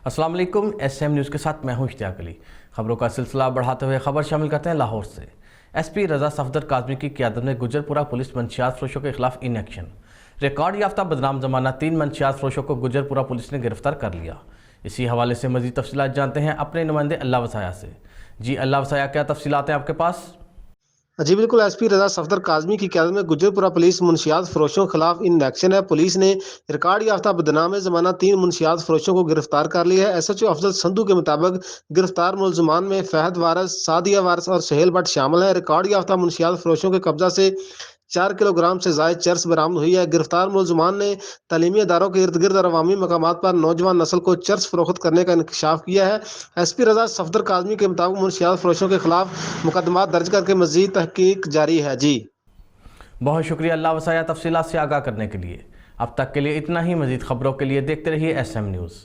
अस्सलाम वालेकुम। SM news के साथ मैं हूं इश्तियाक अली। खबरों का सिलसिला बढ़ाते हुए खबर शामिल करते हैं लाहौर से। SP रजा सफदर काज़मी की क़यादत में गुजरपुरा पुलिस मंशियात फरोशों के खिलाफ इन एक्शन। रिकॉर्ड याफ्ता बदनाम जमाना 3 मंशियात फरोशों को गुजरपुरा पुलिस ने गिरफ्तार कर लिया। इसी हवाले से मज़ीद तफसीलात जानते हैं अपने नुमाइंदे अल्लाह वसाया से। जी अल्लाह वसाया, क्या तफसीलात हैं आपके पास? जी बिल्कुल। SP रजा सफदर काज़मी की क़यादत में गुजरपुरा पुलिस मुनशियात फरोशों के खिलाफ इन एक्शन है। पुलिस ने रिकॉर्ड याफ्ता बदनाम जमाना 3 मुनशियात फरोशों को गिरफ्तार कर लिया है। SHO अफजल संधू के मुताबिक गिरफ्तार मुलजमान में फहद वारस, सादिया वारस और सहेल भट्ट शामिल है। रिकॉर्ड याफ्ता मुनशियात फरोशों के कब्जा से 4 किलोग्राम से ज़ायद चर्स बरामद हुई है। गिरफ्तार मुलजमान ने तालीमी इदारों के इर्द गिर्द और अवामी मकामात पर नौजवान नस्ल को चर्स फरोख्त करने का इंकशाफ किया है। SP रजा सफदर काज़मी के मुताबिक मुनशियात फरोशों के खिलाफ मुकदमा दर्ज करके मजीद तहकीक जारी है। जी बहुत शुक्रिया अल्लाह वसाया तफसीलात से आगाह करने के लिए। अब तक के लिए इतना ही। मजीद खबरों के लिए देखते रहिए SM न्यूज़।